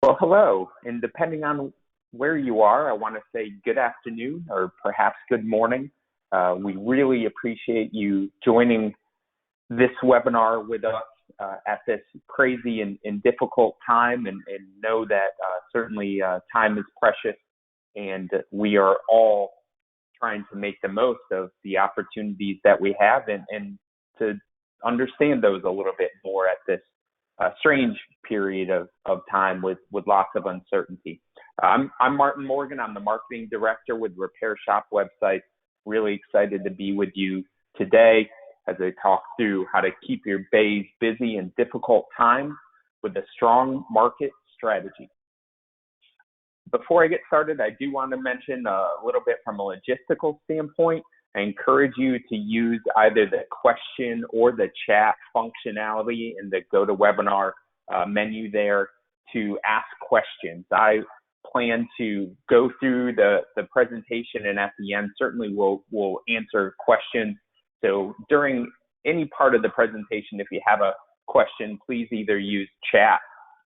Well, hello, and depending on where you are, I want to say good afternoon or perhaps good morning. We really appreciate you joining this webinar with us at this crazy and difficult time, and know that certainly time is precious, and we are all trying to make the most of the opportunities that we have and to understand those a little bit more at this strange period of time with lots of uncertainty. I'm Martin Morgan. I'm the marketing director with Repair Shop website. Really excited to be with you today as I talk through how to keep your bays busy in difficult times with a strong market strategy. Before I get started, I do want to mention a little bit from a logistical standpoint. I encourage you to use either the question or the chat functionality in the GoToWebinar menu there to ask questions. I plan to go through the presentation, and at the end certainly we'll answer questions. So during any part of the presentation, if you have a question, please either use chat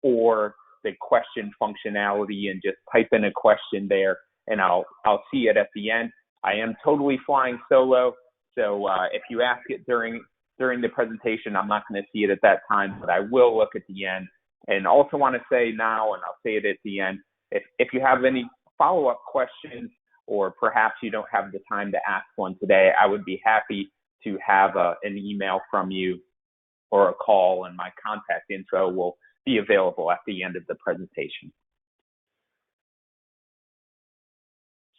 or the question functionality and just type in a question there, and I'll see it at the end. I am totally flying solo, so if you ask it during the presentation, I'm not going to see it at that time, but I will look at the end. And also want to say now, and I'll say it at the end, if you have any follow-up questions or perhaps you don't have the time to ask one today, I would be happy to have an email from you or a call, and my contact info will be available at the end of the presentation.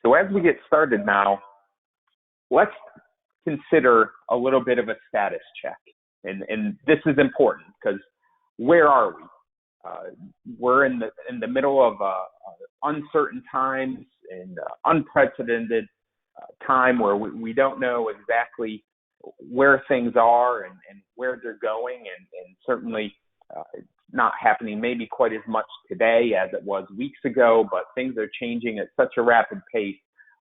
So as we get started now, let's consider a little bit of a status check. And this is important because where are we? We're in the middle of uncertain times and unprecedented time where we don't know exactly where things are and where they're going, and certainly it's not happening maybe quite as much today as it was weeks ago, but things are changing at such a rapid pace.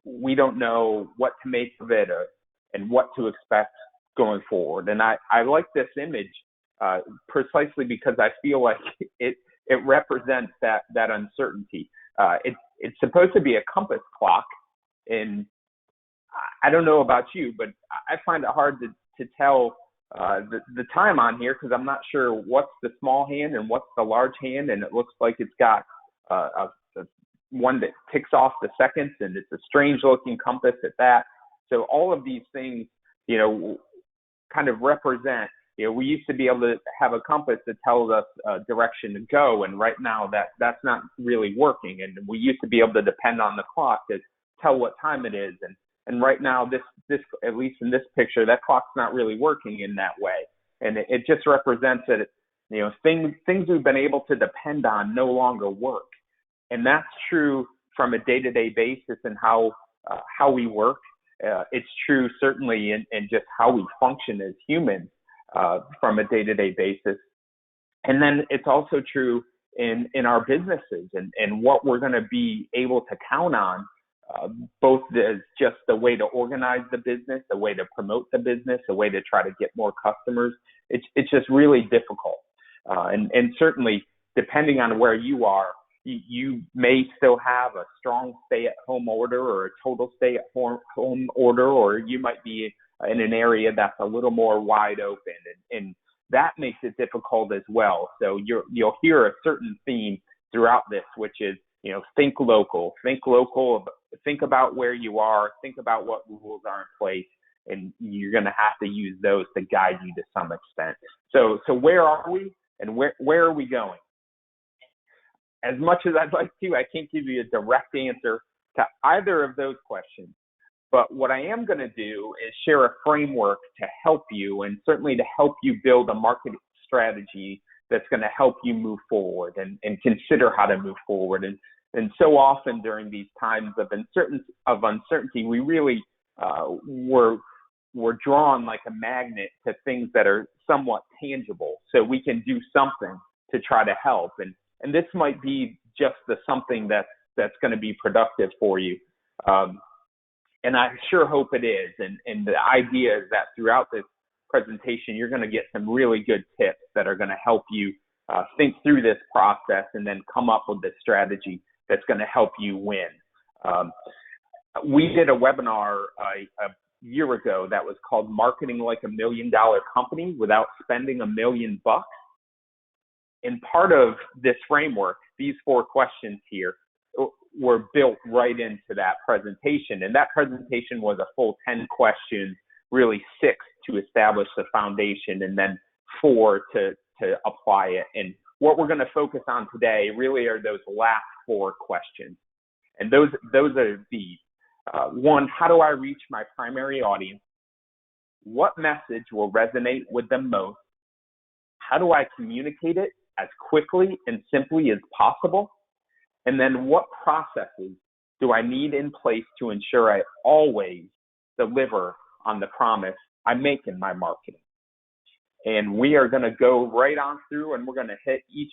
We don't know what to make of it and what to expect going forward. And I like this image precisely because I feel like it represents that uncertainty. It's supposed to be a compass clock, and I don't know about you, but I find it hard to tell the time on here because I'm not sure what's the small hand and what's the large hand, and it looks like it's got a one that ticks off the seconds, and it's a strange looking compass at that. So all of these things, kind of represent, we used to be able to have a compass that tells us direction to go, and right now that's not really working. And we used to be able to depend on the clock to tell what time it is, and right now this at least in this picture, that clock's not really working in that way, and it just represents that things we've been able to depend on no longer work. And that's true from a day-to-day basis and how we work. It's true certainly in just how we function as humans from a day-to-day basis. And then it's also true in our businesses and what we're going to be able to count on, both as just the way to organize the business, the way to promote the business, the way to try to get more customers. It's just really difficult. And certainly, depending on where you are, you may still have a strong stay-at-home order or a total stay-at-home order, or you might be in an area that's a little more wide open, and that makes it difficult as well. So you'll hear a certain theme throughout this, which is, think local, think about where you are, think about what rules are in place, and you're going to have to use those to guide you to some extent. So where are we, and where are we going? As much as I'd like to, I can't give you a direct answer to either of those questions. But what I am going to do is share a framework to help you, and certainly to help you build a market strategy that's going to help you move forward and consider how to move forward. And so often during these times of uncertainty, we really we're drawn like a magnet to things that are somewhat tangible, so we can do something to try to help. And this might be just something that's going to be productive for you. And I sure hope it is. And the idea is that throughout this presentation, you're going to get some really good tips that are going to help you think through this process and then come up with the strategy that's going to help you win. We did a webinar a year ago that was called Marketing Like $1 Million Company Without Spending $1 Million. And part of this framework, these 4 questions here, were built right into that presentation. And that presentation was a full 10 questions, really 6 to establish the foundation and then 4 to apply it. And what we're going to focus on today really are those last 4 questions. And those are these. 1, how do I reach my primary audience? What message will resonate with them most? How do I communicate it as quickly and simply as possible? And then what processes do I need in place to ensure I always deliver on the promise I make in my marketing? And we are going to go right on through and we're going to hit each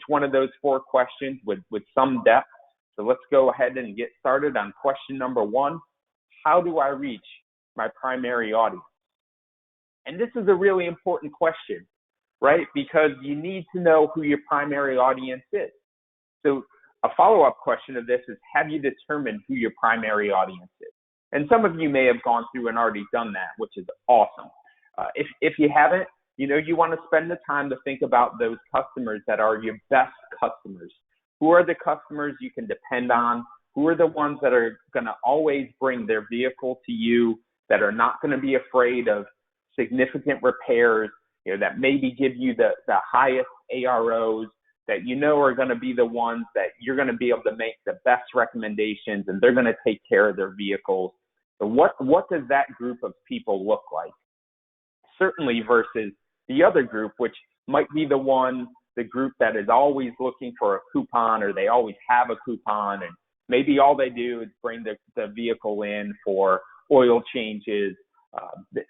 one of those 4 questions with some depth. So let's go ahead and get started on question number 1. How do I reach my primary audience? And this is a really important question, right? Because you need to know who your primary audience is. So a follow-up question of this is, have you determined who your primary audience is? And some of you may have gone through and already done that, which is awesome. If you haven't, you want to spend the time to think about those customers that are your best customers. Who are the customers you can depend on? Who are the ones that are going to always bring their vehicle to you, that are not going to be afraid of significant repairs, that maybe give you the highest AROs, that are going to be the ones that you're going to be able to make the best recommendations and they're going to take care of their vehicles. So what does that group of people look like? Certainly versus the other group, which might be the group that is always looking for a coupon, or they always have a coupon, and maybe all they do is bring the vehicle in for oil changes.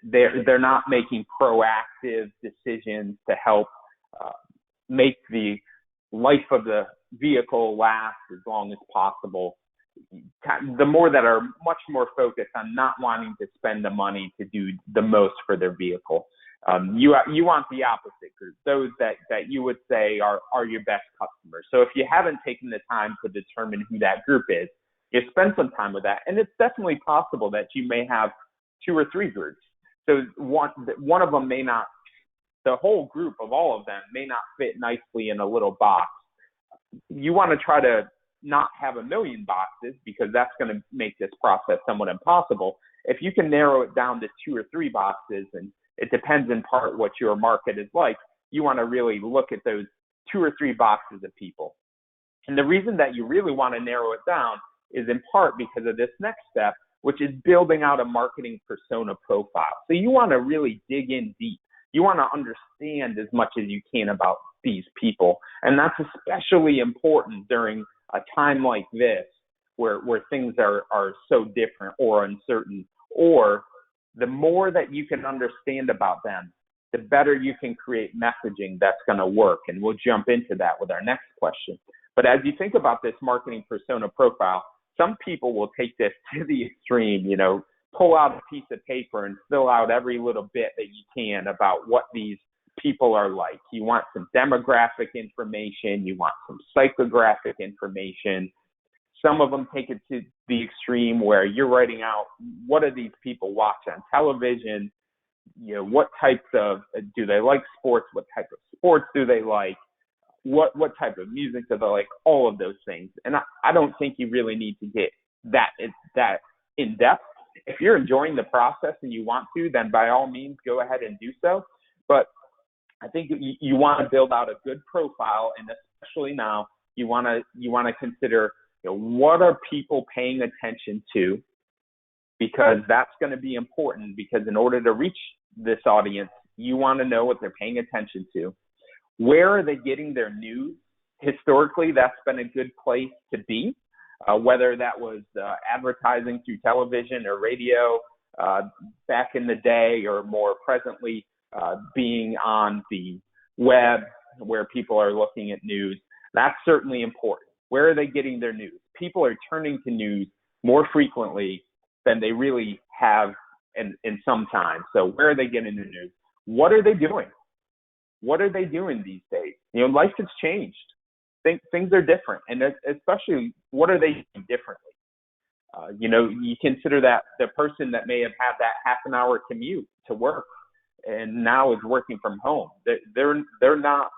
They're not making proactive decisions to help make the life of the vehicle last as long as possible. The more that are much more focused on not wanting to spend the money to do the most for their vehicle. You want the opposite group, those that you would say are your best customers. So if you haven't taken the time to determine who that group is, you spend some time with that. And it's definitely possible that you may have 2 or 3 groups. So one of them may not, the whole group of all of them may not fit nicely in a little box. You want to try to not have 1 million boxes, because that's going to make this process somewhat impossible. If you can narrow it down to 2 or 3 boxes, and it depends in part what your market is like, you want to really look at those 2 or 3 boxes of people. And the reason that you really want to narrow it down is in part because of this next step, which is building out a marketing persona profile. So you want to really dig in deep. You want to understand as much as you can about these people. And that's especially important during a time like this, where things are so different or uncertain. Or the more that you can understand about them, the better you can create messaging that's going to work. And we'll jump into that with our next question. But as you think about this marketing persona profile, some people will take this to the extreme, pull out a piece of paper and fill out every little bit that you can about what these people are like. You want some demographic information. You want some psychographic information. Some of them take it to the extreme where you're writing out, what do these people watch on television? What types of, do they like sports? What type of sports do they like? What type of music do they like? All of those things. And I don't think you really need to get that in depth. If you're enjoying the process and you want to, then by all means, go ahead and do so. But I think you want to build out a good profile, and especially now, you want to consider, what are people paying attention to? Because that's going to be important, because in order to reach this audience, you want to know what they're paying attention to. Where are they getting their news? Historically, that's been a good place to be, whether that was advertising through television or radio back in the day, or more presently being on the web where people are looking at news. That's certainly important. Where are they getting their news? People are turning to news more frequently than they really have in some time. So where are they getting the news? What are they doing? What are they doing these days? Life has changed. Things are different, and especially what are they doing differently? You consider that the person that may have had that half an hour commute to work and now is working from home. They're not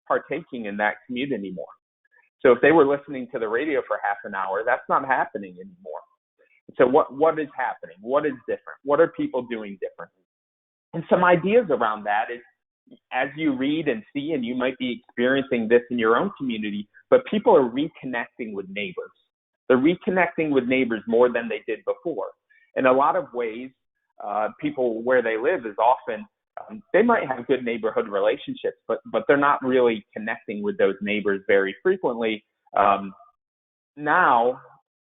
partaking in that commute anymore. So if they were listening to the radio for half an hour, that's not happening anymore. So what is happening? What is different? What are people doing differently? And some ideas around that is, as you read and see, and you might be experiencing this in your own community, but people are reconnecting with neighbors. They're reconnecting with neighbors more than they did before. In a lot of ways, people where they live is often, they might have good neighborhood relationships, but they're not really connecting with those neighbors very frequently. Now,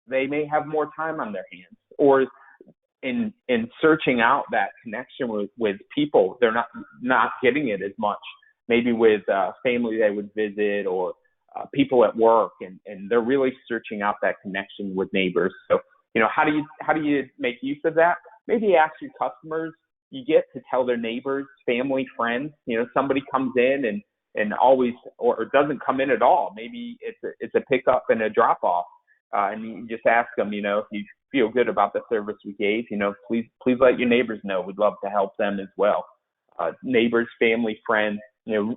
they may have more time on their hands, or in searching out that connection with people, they're not getting it as much. Maybe with family they would visit, or people at work, and they're really searching out that connection with neighbors. So, how do you make use of that? Maybe ask your customers. You get to tell their neighbors, family, friends. Somebody comes in and always, or doesn't come in at all. Maybe it's a pickup and a drop off, and you just ask them, if you feel good about the service we gave, please let your neighbors know. We'd love to help them as well. Neighbors, family, friends,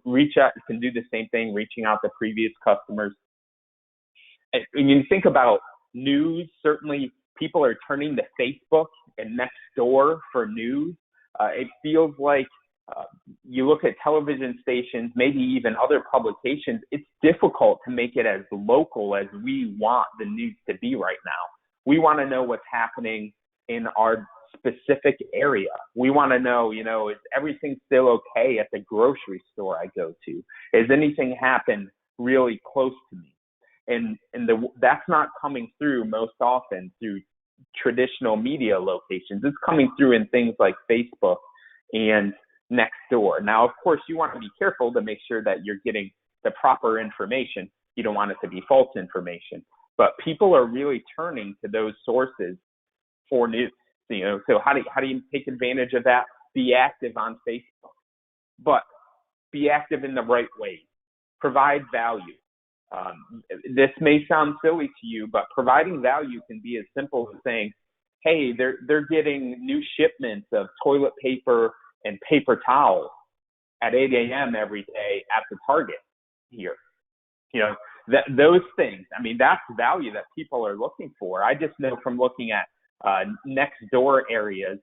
reach out. You can do the same thing, reaching out to previous customers. And when you think about news, certainly people are turning to Facebook and Nextdoor for news. It feels like you look at television stations, maybe even other publications, it's difficult to make it as local as we want the news to be right now. We want to know what's happening in our specific area. We want to know, is everything still okay at the grocery store I go to? Has anything happened really close to me? And that's not coming through most often through traditional media locations. It's coming through in things like Facebook and Nextdoor. Now, of course, you want to be careful to make sure that you're getting the proper information. You don't want it to be false information. But people are really turning to those sources for news. So how do you take advantage of that? Be active on Facebook, but be active in the right way. Provide value. This may sound silly to you, but providing value can be as simple as saying, hey, they're getting new shipments of toilet paper and paper towels at 8 a.m. every day at the Target here. Those things, that's value that people are looking for. I just know from looking at next door areas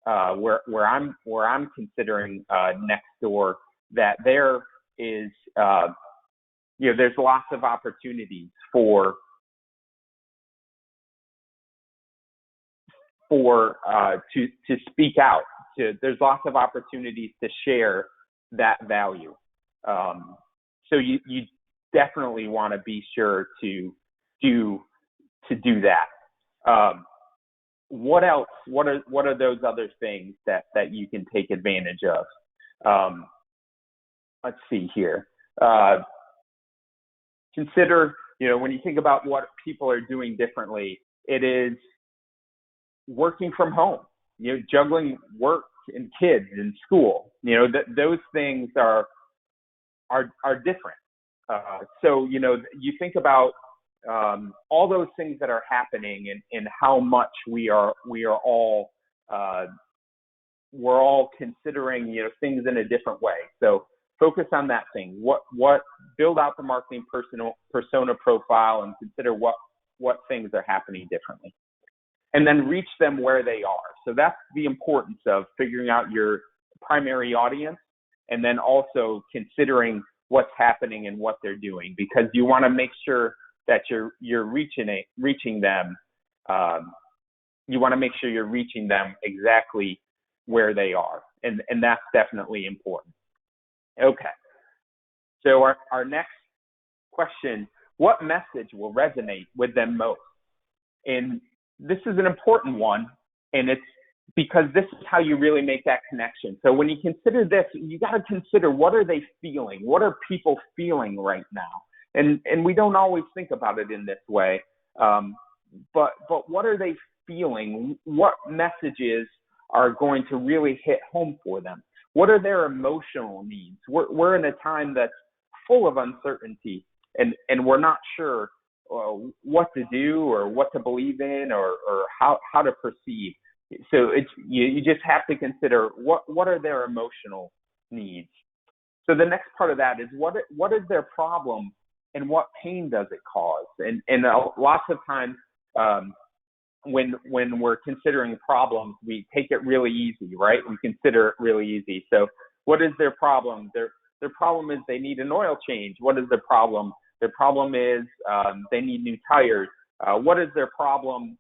where I'm considering next door, that there is there's lots of opportunities for to speak out. There's lots of opportunities to share that value. So you definitely want to be sure to do that. What else? What are those other things that you can take advantage of? Let's see here. Consider, when you think about what people are doing differently, it is working from home, juggling work and kids and school. Those things are different. So, you think about all those things that are happening and how much we are all we're all considering things in a different way. So focus on that thing. What build out the marketing persona profile and consider what things are happening differently, and then reach them where they are. So that's the importance of figuring out your primary audience, and then also considering what's happening and what they're doing, because you want to make sure that you're reaching them. You want to make sure you're reaching them exactly where they are, and that's definitely important. Okay. So our next question: what message will resonate with them most? And this is an important one, and it's because this is how you really make that connection. So when you consider this, you got to consider, what are they feeling? What are people feeling right now? And we don't always think about it in this way, but what are they feeling? What messages are going to really hit home for them? What are their emotional needs? We're in a time that's full of uncertainty, and we're not sure what to do or what to believe in, or how to proceed. So you just have to consider what are their emotional needs. So the next part of that is what is their problem and what pain does it cause? And lots of times when we're considering problems, we take it really easy, right? We consider it really easy. So what is their problem? Their problem is they need an oil change. What is their problem? Their problem is they need new tires. What is their problem?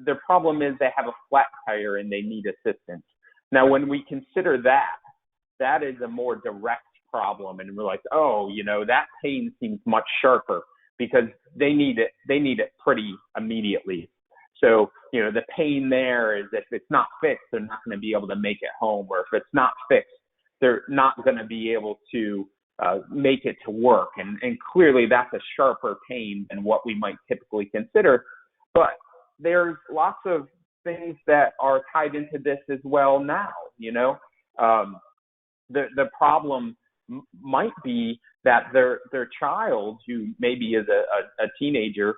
Their problem is they have a flat tire and they need assistance. Now, when we consider that is a more direct problem, and we're like, oh, that pain seems much sharper because they need it pretty immediately. So, the pain there is if it's not fixed, they're not going to be able to make it home, or if it's not fixed, they're not going to be able to make it to work. And clearly that's a sharper pain than what we might typically consider. But there's lots of things that are tied into this as well now, the problem might be that their child, who maybe is a teenager,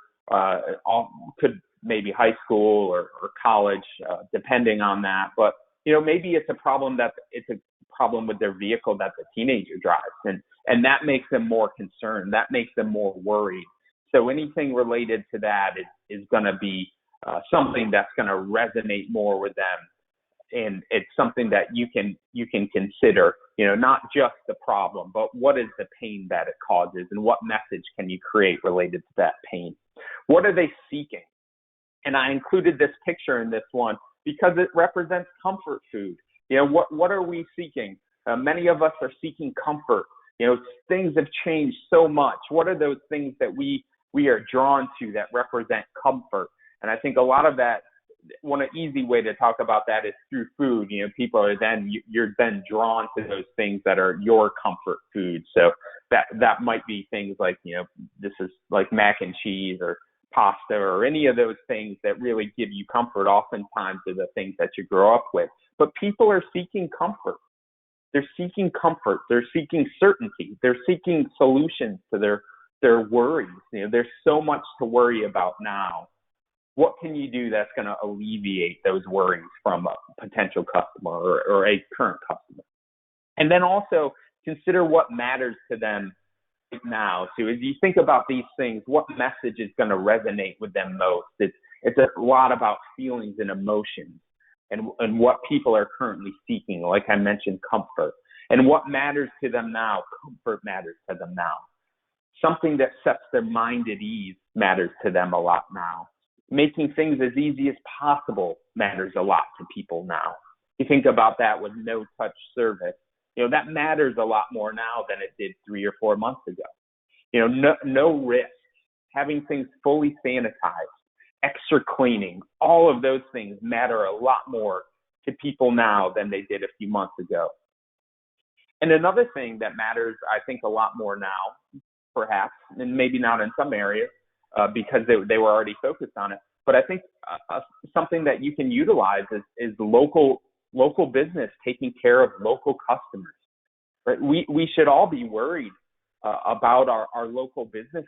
could maybe high school or college, depending on that. But, maybe it's a problem with their vehicle that the teenager drives. And that makes them more concerned. That makes them more worried. So anything related to that is going to be something that's going to resonate more with them. And it's something that you can consider, not just the problem, but what is the pain that it causes, and what message can you create related to that pain? What are they seeking? And I included this picture in this one because it represents comfort food. What are we seeking? Many of us are seeking comfort. Things have changed so much. What are those things that we are drawn to that represent comfort? And I think a lot of that, one easy way to talk about that is through food. You're then drawn to those things that are your comfort food. So that might be things like, this is like mac and cheese or pasta or any of those things that really give you comfort. Oftentimes are the things that you grow up with. But people are seeking comfort. They're seeking comfort. They're seeking certainty. They're seeking solutions to their worries. There's so much to worry about now. What can you do that's going to alleviate those worries from a potential customer or a current customer? And then also consider what matters to them right now. So as you think about these things, what message is going to resonate with them most? It's a lot about feelings and emotions and what people are currently seeking. Like I mentioned, comfort. And what matters to them now? Comfort matters to them now. Something that sets their mind at ease matters to them a lot now. Making things as easy as possible matters a lot to people now. You think about that with no-touch service. That matters a lot more now than it did 3 or 4 months ago. No risk, having things fully sanitized, extra cleaning, all of those things matter a lot more to people now than they did a few months ago. And another thing that matters, I think, a lot more now, perhaps, and maybe not in some areas, because they were already focused on it. But I think something that you can utilize is local business taking care of local customers. Right? We should all be worried about our local businesses.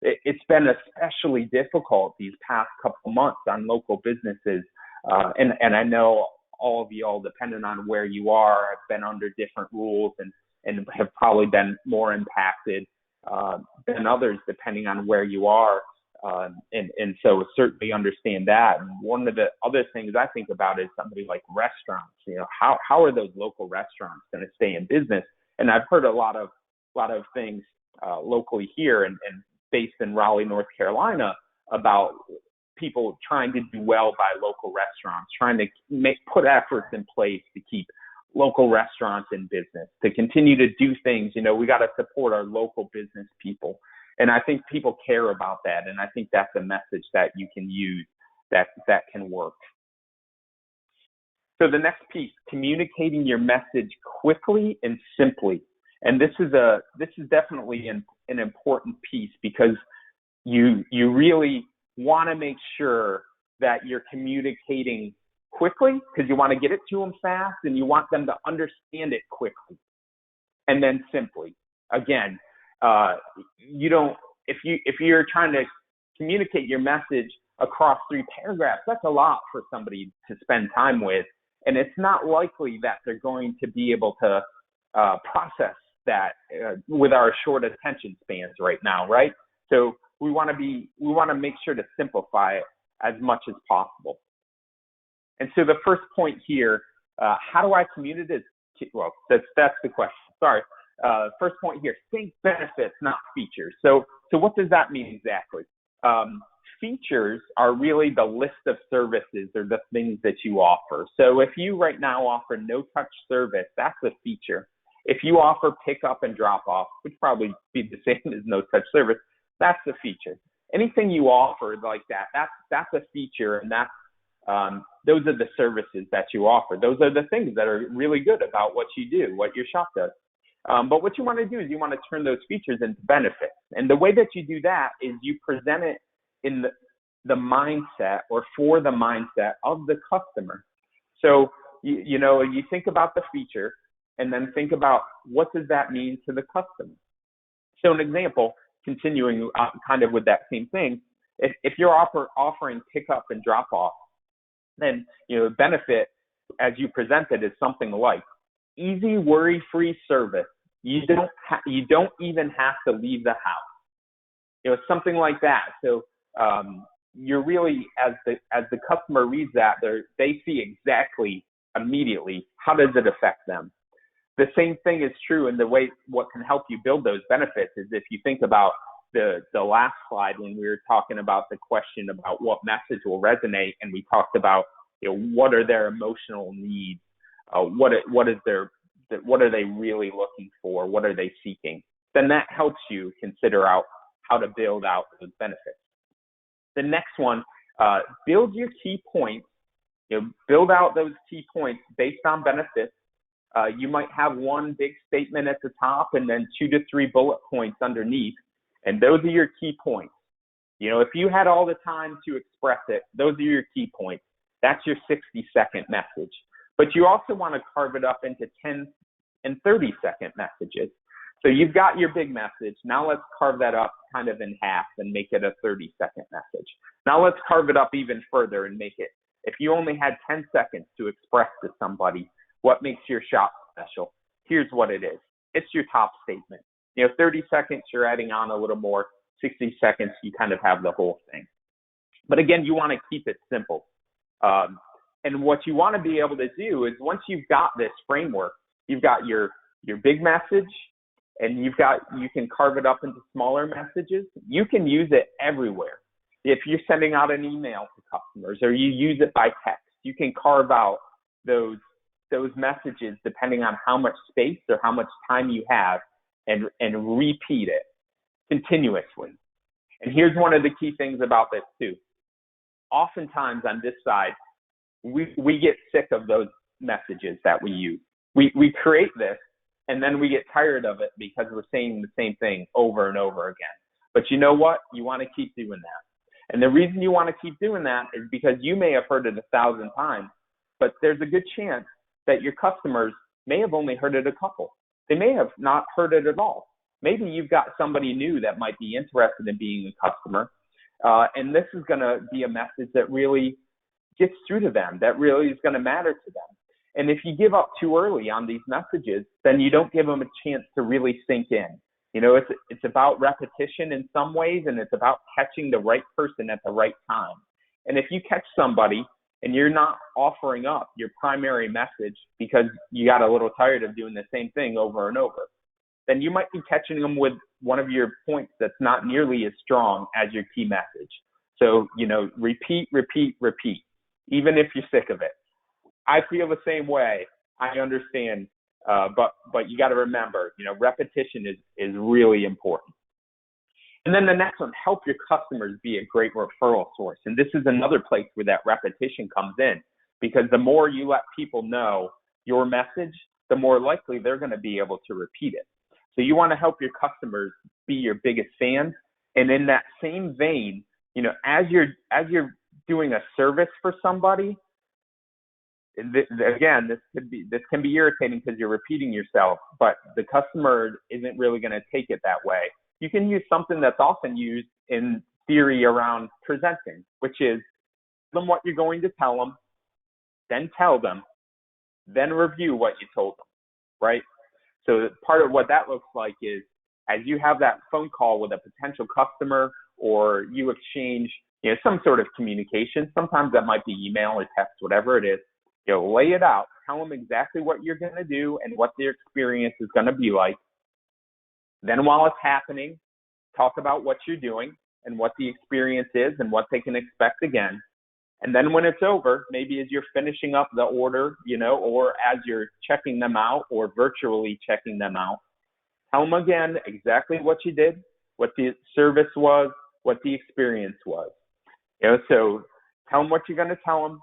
It's been especially difficult these past couple months on local businesses, and I know all of you all, depending on where you are, have been under different rules and have probably been more impacted than others, depending on where you are. And so certainly understand that. And one of the other things I think about is somebody like restaurants. How are those local restaurants going to stay in business? And I've heard a lot of things locally here and based in Raleigh, North Carolina, about people trying to do well by local restaurants, trying to put efforts in place to keep local restaurants in business, to continue to do things. We got to support our local business people. And I think people care about that. And I think that's a message that you can use that can work. So the next piece, communicating your message quickly and simply. And this is definitely an important piece, because you really want to make sure that you're communicating quickly because you want to get it to them fast and you want them to understand it quickly. And then simply. Again, you don't, if you're trying to communicate your message across 3 paragraphs, that's a lot for somebody to spend time with. And it's not likely that they're going to be able to process that with our short attention spans right now, right? So we want to make sure to simplify it as much as possible. And so the first point here, how do I communicate? Well, that's the question. Sorry. First point here, think benefits, not features. So what does that mean exactly? Features are really the list of services or the things that you offer. So if you right now offer no-touch service, that's a feature. If you offer pick-up and drop-off, which probably be the same as no-touch service, that's a feature. Anything you offer like that, that's a feature, and that's those are the services that you offer. Those are the things that are really good about what you do, what your shop does. But what you want to do is you want to turn those features into benefits. And the way that you do that is you present it in the mindset or for the mindset of the customer. So, you think about the feature and then think about what does that mean to the customer. So an example, continuing kind of with that same thing, if you're offering pickup and drop off, then, the benefit as you present it is something like easy, worry-free service. You don't even have to leave the house. Something like that. So you're really, as the customer reads that, they see exactly immediately how does it affect them. The same thing is true in the way what can help you build those benefits is if you think about the last slide when we were talking about the question about what message will resonate, and we talked about what are their emotional needs, what are they really looking for, what are they seeking, then that helps you consider out how to build out those benefits. The next one, build your key points, build out those key points based on benefits. You might have one big statement at the top and then 2 to 3 bullet points underneath, and those are your key points. If you had all the time to express it, those are your key points. That's your 60-second message. But you also want to carve it up into 10 and 30-second messages. So you've got your big message. Now let's carve that up kind of in half and make it a 30-second message. Now let's carve it up even further and make it, if you only had 10 seconds to express to somebody what makes your shop special, here's what it is. It's your top statement. 30 seconds, you're adding on a little more. 60 seconds, you kind of have the whole thing. But again, you want to keep it simple. And what you want to be able to do is once you've got this framework, you've got your big message, and you can carve it up into smaller messages. You can use it everywhere. If you're sending out an email to customers or you use it by text, you can carve out those messages depending on how much space or how much time you have and repeat it continuously. And here's one of the key things about this too. Oftentimes on this side, we get sick of those messages that we use. We create this and then we get tired of it because we're saying the same thing over and over again. But you know what? You want to keep doing that. And the reason you want to keep doing that is because you may have heard it 1,000 times, but there's a good chance that your customers may have only heard it a couple. They may have not heard it at all. Maybe you've got somebody new that might be interested in being a customer, and this is going to be a message that really gets through to them, that really is going to matter to them. And if you give up too early on these messages, then you don't give them a chance to really sink in. It's about repetition in some ways, and it's about catching the right person at the right time. And if you catch somebody and you're not offering up your primary message because you got a little tired of doing the same thing over and over, then you might be catching them with one of your points that's not nearly as strong as your key message. So, repeat, even if you're sick of it. I feel the same way. I understand, but you got to remember, repetition is really important. And then the next one, help your customers be a great referral source. And this is another place where that repetition comes in, because the more you let people know your message, the more likely they're going to be able to repeat it. So you want to help your customers be your biggest fans. And in that same vein, as you're doing a service for somebody, again, this can be irritating because you're repeating yourself, but the customer isn't really going to take it that way. You can use something that's often used in theory around presenting, which is tell them what you're going to tell them, then tell them, then review what you told them, right? So part of what that looks like is as you have that phone call with a potential customer or you exchange, some sort of communication, sometimes that might be email or text, whatever it is, lay it out, tell them exactly what you're going to do and what their experience is going to be like. Then while it's happening, talk about what you're doing and what the experience is and what they can expect again. And then when it's over, maybe as you're finishing up the order, or as you're checking them out or virtually checking them out, tell them again exactly what you did, what the service was, what the experience was. So tell them what you're going to tell them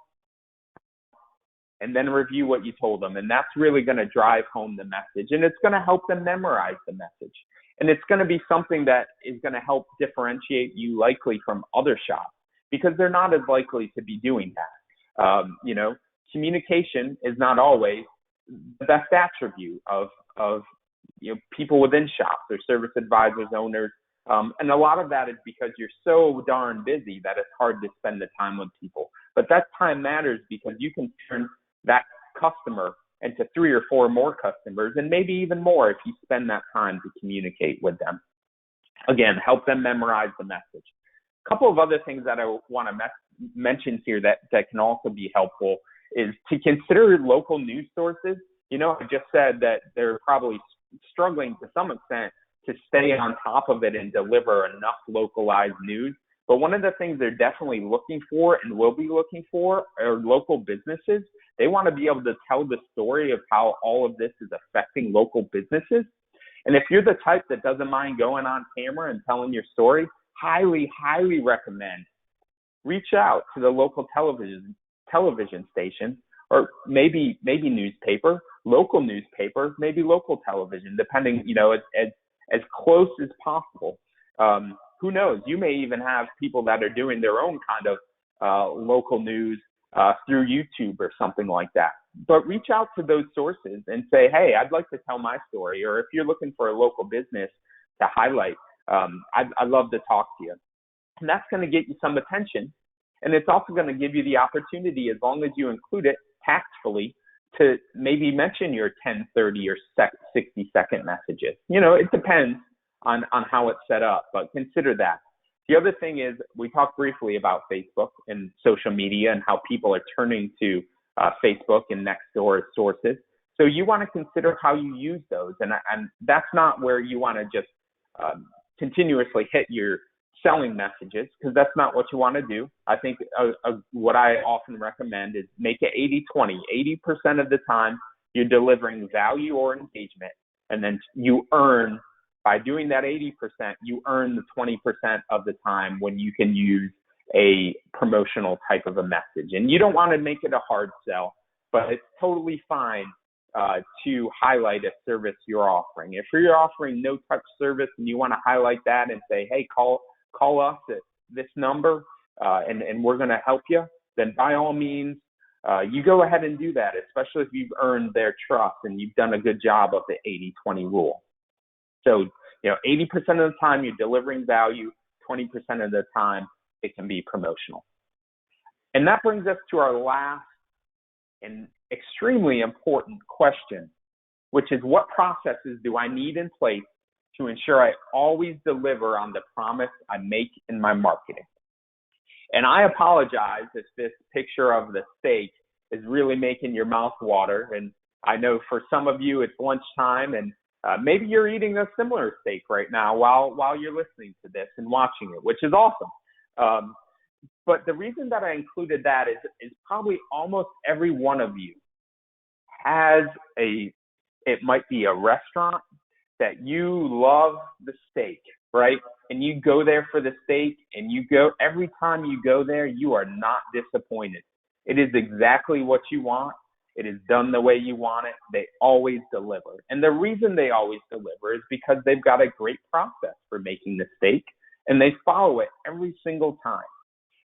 and then review what you told them. And that's really going to drive home the message. And it's going to help them memorize the message. And it's going to be something that is going to help differentiate you likely from other shops because they're not as likely to be doing that. Communication is not always the best attribute of people within shops or service advisors, owners. And a lot of that is because you're so darn busy that it's hard to spend the time with people. But that time matters because you can turn that customer into 3 or 4 more customers and maybe even more if you spend that time to communicate with them. Again, help them memorize the message. A couple of other things that I want to mention here that can also be helpful is to consider local news sources. I just said that they're probably struggling to some extent to stay on top of it and deliver enough localized news. But one of the things they're definitely looking for and will be looking for are local businesses. They want to be able to tell the story of how all of this is affecting local businesses. And if you're the type that doesn't mind going on camera and telling your story, highly, highly recommend reach out to the local television station or maybe newspaper, local newspaper, maybe local television, depending, as close as possible. Who knows? You may even have people that are doing their own kind of local news through YouTube or something like that. But reach out to those sources and say, hey, I'd like to tell my story. Or if you're looking for a local business to highlight, I'd love to talk to you. And that's going to get you some attention. And it's also going to give you the opportunity, as long as you include it tactfully, to maybe mention your 10, 30, or 60-second messages. It depends on how it's set up, but consider that. The other thing is we talked briefly about Facebook and social media and how people are turning to Facebook and Nextdoor as sources. So you want to consider how you use those. And that's not where you want to just continuously hit your selling messages, because that's not what you want to do. I think what I often recommend is make it 80-20. 80% of the time you're delivering value or engagement, and then you earn, by doing that 80%, you earn the 20% of the time when you can use a promotional type of a message. And you don't want to make it a hard sell, but it's totally fine to highlight a service you're offering. If you're offering no touch service and you want to highlight that and say, hey, call us at this number and we're going to help you, then by all means, you go ahead and do that, especially if you've earned their trust and you've done a good job of the 80-20 rule. So, 80% of the time you're delivering value, 20% of the time it can be promotional. And that brings us to our last and extremely important question, which is, what processes do I need in place to ensure I always deliver on the promise I make in my marketing? And I apologize if this picture of the steak is really making your mouth water. And I know for some of you it's lunchtime, and maybe you're eating a similar steak right now while you're listening to this and watching it, which is awesome. But the reason that I included that is probably almost every one of you has it might be a restaurant that you love the steak, right? And you go there for the steak, and every time you go there, you are not disappointed. It is exactly what you want. It is done the way you want it. They always deliver. And the reason they always deliver is because they've got a great process for making the steak, and they follow it every single time.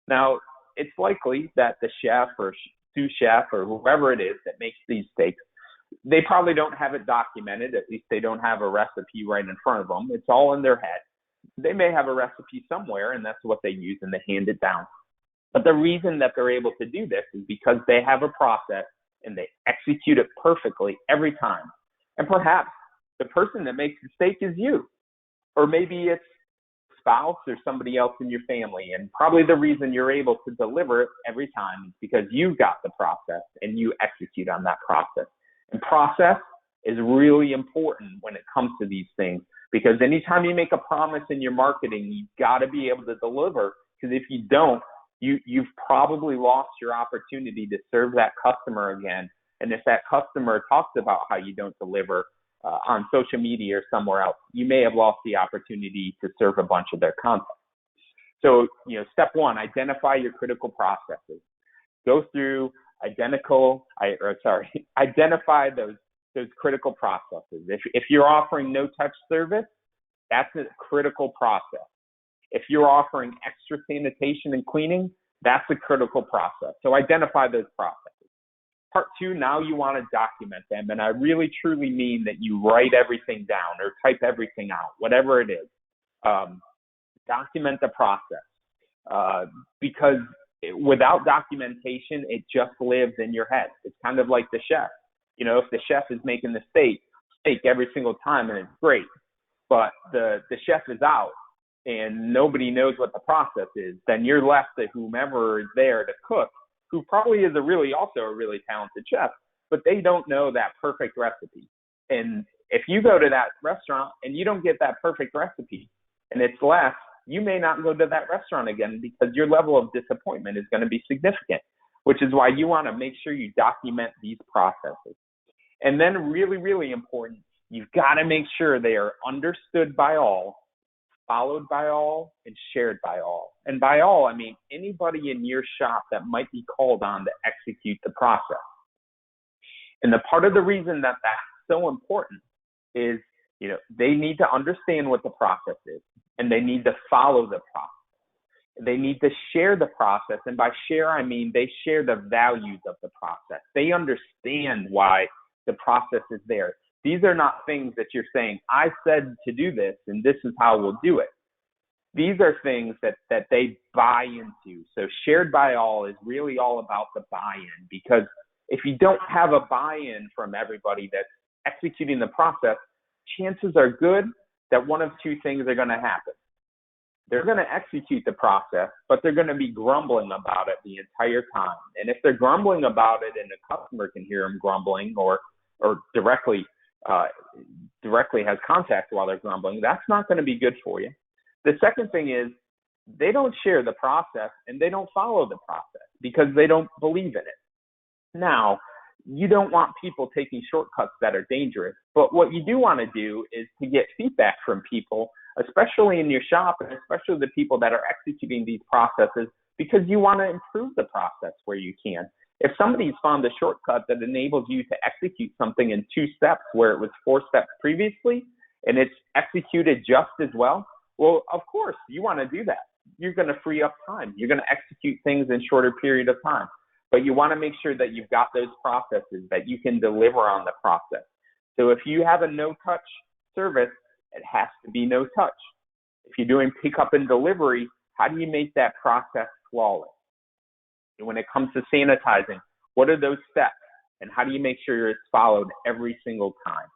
Now, it's likely that the chef or sous chef or whoever it is that makes these steaks, they probably don't have it documented. At least they don't have a recipe right in front of them. It's all in their head. They may have a recipe somewhere, and that's what they use, and they hand it down. But the reason that they're able to do this is because they have a process and they execute it perfectly every time. And perhaps the person that makes the steak is you, or maybe it's spouse or somebody else in your family. And probably the reason you're able to deliver it every time is because you've got the process and you execute on that process. And process is really important when it comes to these things, because anytime you make a promise in your marketing, you've got to be able to deliver, because if you don't, you've probably lost your opportunity to serve that customer again. And if that customer talks about how you don't deliver on social media or somewhere else, you may have lost the opportunity to serve a bunch of their content. So, step one, identify your critical processes. Go through, identify those critical processes. If you're offering no-touch service, that's a critical process. If you're offering extra sanitation and cleaning, that's a critical process. So identify those processes. Part two, now you want to document them. And I really, truly mean that you write everything down or type everything out, whatever it is. Document the process. Because without documentation, it just lives in your head. It's kind of like the chef. If the chef is making the steak every single time and it's great, but the chef is out and nobody knows what the process is, then you're left to whomever is there to cook, who probably is also a really talented chef, but they don't know that perfect recipe. And if you go to that restaurant and you don't get that perfect recipe and it's less, you may not go to that restaurant again, because your level of disappointment is going to be significant, which is why you want to make sure you document these processes. And then really, really important, you've got to make sure they are understood by all, followed by all, and shared by all. And by all, I mean anybody in your shop that might be called on to execute the process. And the part of the reason that that's so important is, they need to understand what the process is, and they need to follow the process. They need to share the process. And by share, I mean they share the values of the process. They understand why the process is there. These are not things that you're saying, I said to do this, and this is how we'll do it. These are things that they buy into. So shared by all is really all about the buy-in, because if you don't have a buy-in from everybody that's executing the process, chances are good that one of two things are going to happen. They're going to execute the process, but they're going to be grumbling about it the entire time. And if they're grumbling about it and the customer can hear them grumbling or directly has contact while they're grumbling, that's not going to be good for you. The second thing is they don't share the process and they don't follow the process because they don't believe in it. Now, you don't want people taking shortcuts that are dangerous, but what you do want to do is to get feedback from people, especially in your shop and especially the people that are executing these processes, because you want to improve the process where you can. If somebody's found a shortcut that enables you to execute something in 2 steps where it was 4 steps previously, and it's executed just as well, of course, you want to do that. You're going to free up time. You're going to execute things in shorter period of time. But you want to make sure that you've got those processes, that you can deliver on the process. So if you have a no-touch service, it has to be no-touch. If you're doing pickup and delivery, how do you make that process flawless? And when it comes to sanitizing, what are those steps? And how do you make sure it's followed every single time?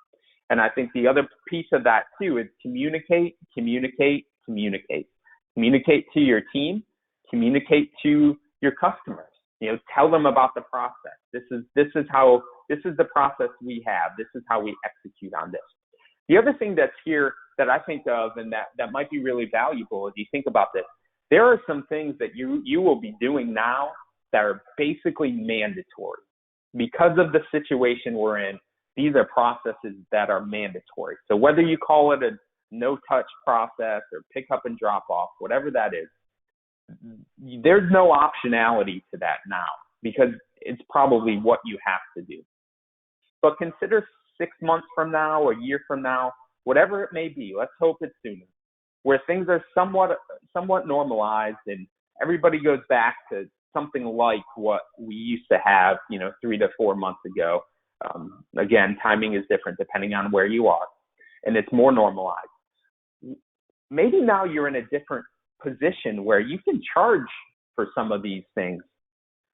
And I think the other piece of that, too, is communicate. Communicate to your team. Communicate to your customers. Tell them about the process. This is the process we have. This is how we execute on this. The other thing that's here that I think of and that might be really valuable as you think about this, there are some things that you will be doing now that are basically mandatory. Because of the situation we're in, these are processes that are mandatory. So whether you call it a no-touch process or pick up and drop off, whatever that is, there's no optionality to that now because it's probably what you have to do. But consider 6 months from now, a year from now, whatever it may be, let's hope it's sooner, where things are somewhat normalized and everybody goes back to something like what we used to have, 3 to 4 months ago. Again, timing is different depending on where you are, and it's more normalized. Maybe now you're in a different position where you can charge for some of these things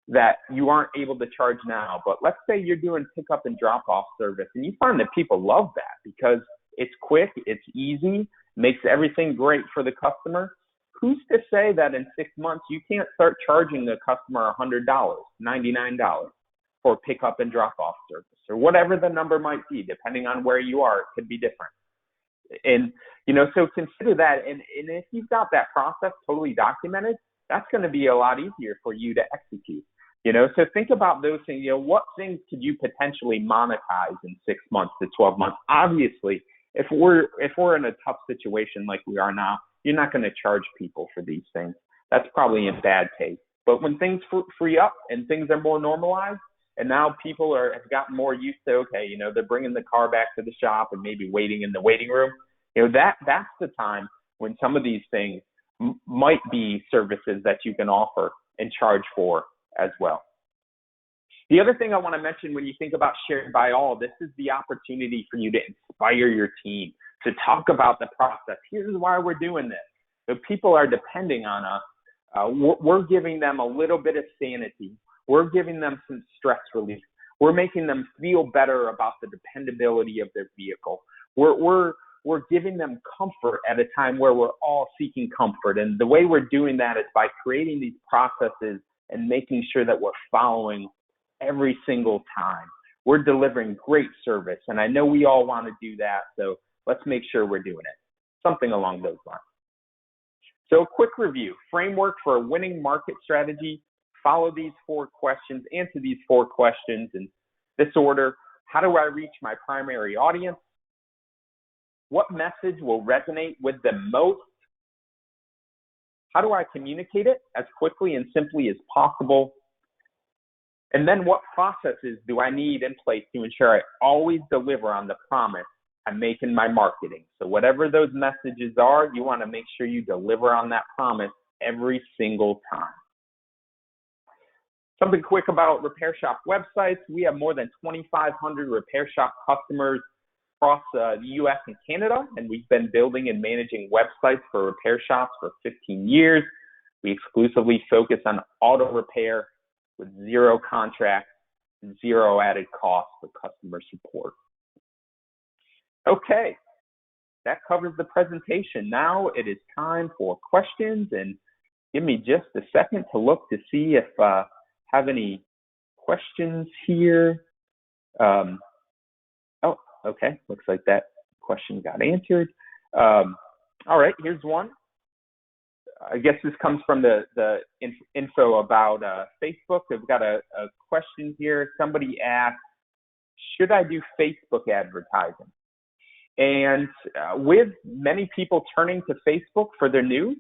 that you aren't able to charge now. But let's say you're doing pickup and drop off service, and you find that people love that because it's quick, it's easy, makes everything great for the customer. Who's to say that in 6 months you can't start charging the customer $100, $99 for pickup and drop off service, or whatever the number might be, depending on where you are, it could be different. And, so consider that. And if you've got that process totally documented, that's going to be a lot easier for you to execute. So think about those things. What things could you potentially monetize in 6 months to 12 months? Obviously, if we're in a tough situation like we are now, you're not going to charge people for these things. That's probably in bad taste. But when things free up and things are more normalized, and now people have gotten more used to, okay, they're bringing the car back to the shop and maybe waiting in the waiting room. That's the time when some of these things might be services that you can offer and charge for as well. The other thing I want to mention when you think about shared by all, this is the opportunity for you to inspire your team, to talk about the process. Here's why we're doing this. If people are depending on us, we're giving them a little bit of sanity. We're giving them some stress relief. We're making them feel better about the dependability of their vehicle. We're giving them comfort at a time where we're all seeking comfort. And the way we're doing that is by creating these processes and making sure that we're following every single time. We're delivering great service. And I know we all want to do that. So let's make sure we're doing it. Something along those lines. So a quick review. Framework for a winning market strategy. Follow these 4 questions, answer these 4 questions in this order. How do I reach my primary audience? What message will resonate with them most? How do I communicate it as quickly and simply as possible? And then what processes do I need in place to ensure I always deliver on the promise I make in my marketing? So whatever those messages are, you want to make sure you deliver on that promise every single time. Something quick about repair shop websites. We have more than 2,500 repair shop customers across the U.S. and Canada, and we've been building and managing websites for repair shops for 15 years. We exclusively focus on auto repair with 0 contracts, 0 added cost for customer support. Okay, that covers the presentation. Now it is time for questions, and give me just a second to look to see if have any questions here. Okay, looks like that question got answered. All right, here's one. I guess this comes from the info about Facebook. I've got a question here. Somebody asked, should I do Facebook advertising? And with many people turning to Facebook for their news,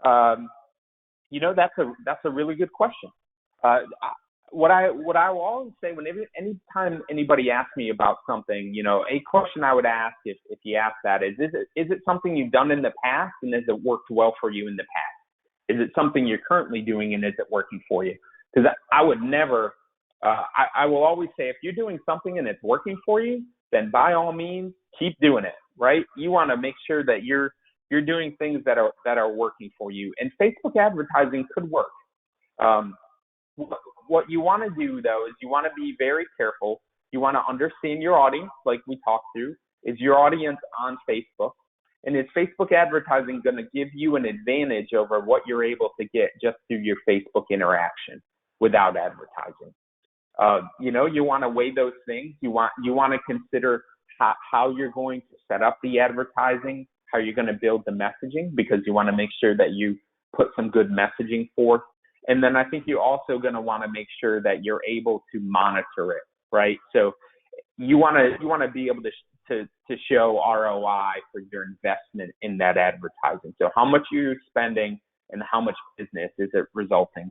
that's a really good question. What I will always say anytime anybody asks me about something, a question I would ask if you ask that is it something you've done in the past, and has it worked well for you in the past? Is it something you're currently doing, and is it working for you? Because I would never, I will always say, if you're doing something and it's working for you, then by all means keep doing it, right? You want to make sure that you're doing things that are working for you, and Facebook advertising could work. What you want to do, though, is you want to be very careful. You want to understand your audience, like we talked through. Is your audience on Facebook? And is Facebook advertising going to give you an advantage over what you're able to get just through your Facebook interaction without advertising? You want to weigh those things. You want to consider how you're going to set up the advertising, how you're going to build the messaging, because you want to make sure that you put some good messaging forth. And then I think you're also going to want to make sure that you're able to monitor it, right? So you want to be able to show ROI for your investment in that advertising. So how much you're spending and how much business is it resulting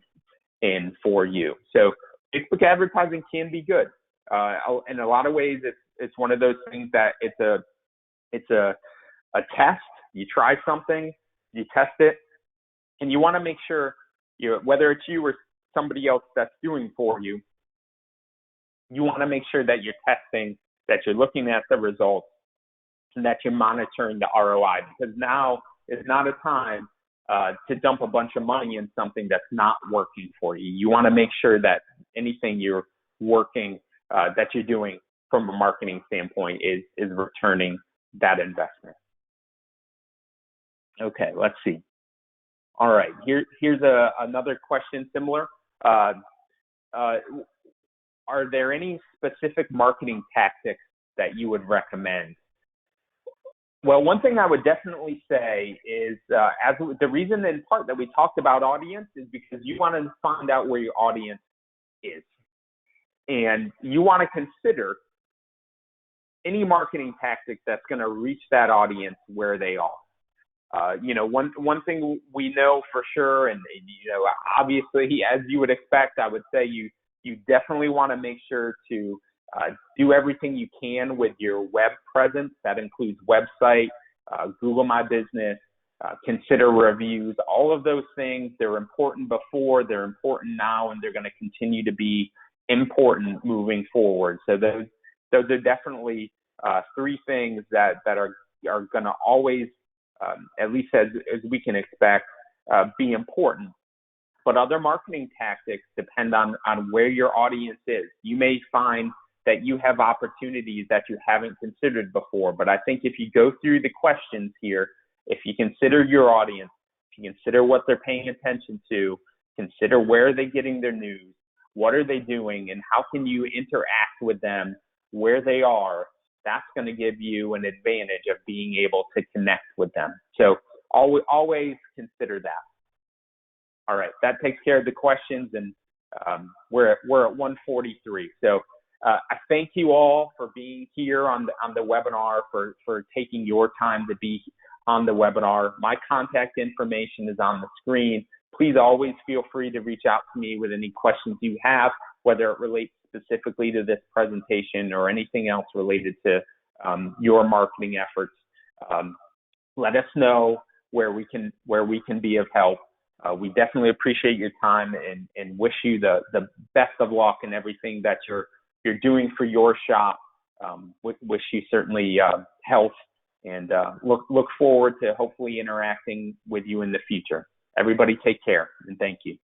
in for you? So Facebook advertising can be good. In a lot of ways, it's one of those things that it's a test. You try something, you test it, and you want to make sure whether it's you or somebody else that's doing for you, you want to make sure that you're testing, that you're looking at the results, and that you're monitoring the ROI, because now is not a time to dump a bunch of money in something that's not working for you. You want to make sure that anything you're working, that you're doing from a marketing standpoint is returning that investment. Okay, let's see. All right, here's another question similar. Are there any specific marketing tactics that you would recommend? Well, one thing I would definitely say is, the reason in part that we talked about audience is because you want to find out where your audience is. And you want to consider any marketing tactic that's going to reach that audience where they are. One thing we know for sure, and obviously, as you would expect, I would say you definitely want to make sure to do everything you can with your web presence. That includes website, Google My Business, consider reviews. All of those things, they're important before, they're important now, and they're going to continue to be important moving forward. So those are definitely three things that are going to always, at least as we can expect, be important. But other marketing tactics depend on where your audience is. You may find that you have opportunities that you haven't considered before. But I think if you go through the questions here, if you consider your audience, if you consider what they're paying attention to, consider where are they getting their news, what are they doing, and how can you interact with them where they are, that's going to give you an advantage of being able to connect with them. So always consider that. All right, that takes care of the questions, and we're at 1:43. So I thank you all for being here on the webinar, for taking your time to be on the webinar. My contact information is on the screen. Please always feel free to reach out to me with any questions you have, whether it relates specifically to this presentation or anything else related to your marketing efforts. Let us know where we can be of help. We definitely appreciate your time and wish you the best of luck in everything that you're doing for your shop. Wish you certainly health, and look forward to hopefully interacting with you in the future. Everybody take care, and thank you.